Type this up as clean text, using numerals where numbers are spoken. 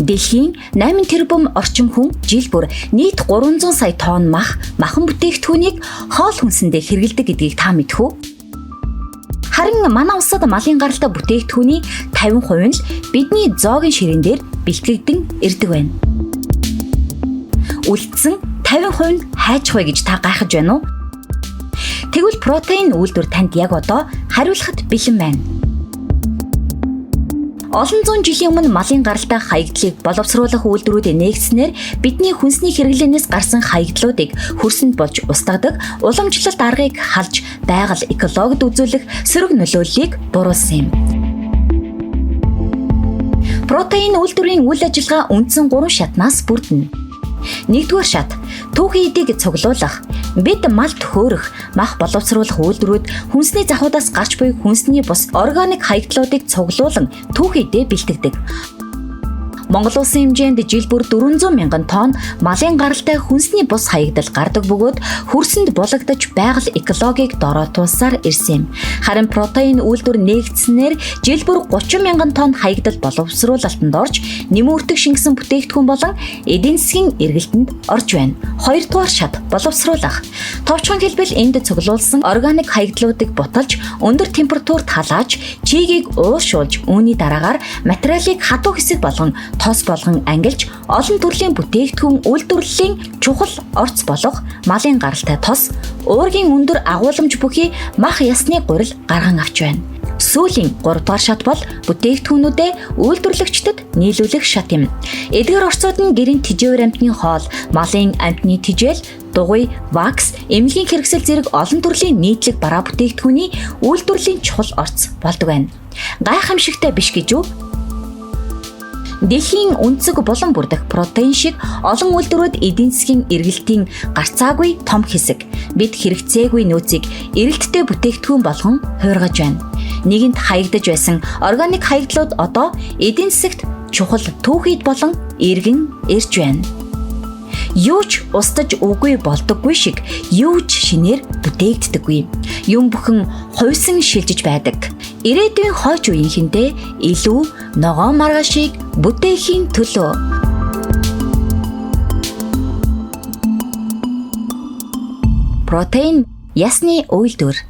Дэлхийн 8 тэрбум орчим хүн жил бүр нийт 300 сая тонн махан бүтээгдэхүүнийг хоол хүнсэндээ хэрэглэдэг гэдгийг та мэдэх үү? Харин манай улсад малын гаралтай бүтээгдэхүүний 50% нь бидний зоогийн ширээн дээр бэлтгэгдэн ирдэг байна. Үлдсэн 50% нь хайчих вэ гэж та гайхаж байна уу? Тэгвэл протеин үйлдвэр танд яг одоо хариулахад бэлэн байна. Олон зуун жилийн өмнө малын гаралтай хаягдлыг боловсруулах үйлдвэрүүд нээгдснээр бидний хүнсний хэрэглэнээс гарсан хаягдлуудыг хөрсөнд болж устгадаг уламжлалт аргыг халж байгаль экологид үзүүлэх сөрөг нөлөөллийг буруулсан юм. Протеин үйлдвэрийн үйл ажиллагаа үндсэн 3 шатнаас бүрдэнэ. Нэгдүгээр шат түүхийн эдийг цуглуулах, бид малд хөөрөх, мах боловсруулах үйлдвэрүүд хүнсний захуудаас гарч буй хүнсний бус органик хаягдлуудыг цуглуулan түүхийн эдээ бэлтгэдэг. Монгол улсын хэмжээнд жил бүр 400 мянган тонн малын гаралтай хүнсний бус хаягдал гардаг бөгөөд хөрсөнд булагдаж байгаль экологийг дороотуулсаар ирсэн юм. Харин протеин үйлдвэр нээгдснээр жил бүр 30 мянган тонн хаягдал боловсруулалтанд орж нэмүртэг шингэсэн бүтээгдэхүүн болон эдийн засгийн эргэлтэнд орж байна. Хоёрдугаар шат боловсруулах. Товчхон хэлбэл энд цуглуулсан органик хаягдлуудыг буталж өндөр температурт халааж чийгийг уушуулж үүний дараагаар материалыг хадуу хэсэг болгон тос болгон ангилж олон төрлийн бүтээгдэхүүн үйлдвэрлэлийн чухал орц болох малын гаралтай тос, уургийн өндөр агуулмж бүхий мах ясны гурил гарган авч байна. Сүүлийн 3 дугаар шат бол бүтээгдэхүүнүүдэд үйлдвэрлэгчдэд нийлүүлэх шат юм. Эдгээр орцууд нь гэрийн тэжээвэр амтны хоол, малын амтны тэжээл, дугуй, вакс, эмнэлгийн хэрэгсэл зэрэг олон төрлийн нийтлэг бараа бүтээгдэхүүний үйлдвэрлэлийн чухал орц болдог байна. Гайхамшигтай биш гэж үү? Дэлхийн өнцөг булан бүрдэх протеин шиг олон үйлдвэрүүд эдийн засгийн эргэлтийн гарцаагүй том хэсэг. Бид хэрэгцээгүй нөөцийг эрэлттэй бүтээгдэхүүн болгон хуургаж байна. Нэгэнт хаягдаж байсан органик хаягдлууд одоо эдийн засагт чухал түүхийд болон эргэн ирж байна. Юу ч устж үгүй болдоггүй шиг юу ч шинээр бүтээгддэггүй. Юм бүхэн хувьсан шилжиж байдаг. Ирээдүйн хойч үеийнхэндээ илүү ногоон маргаашийг бүтээхийн төлөө. Протеин ясны үйлдвэр.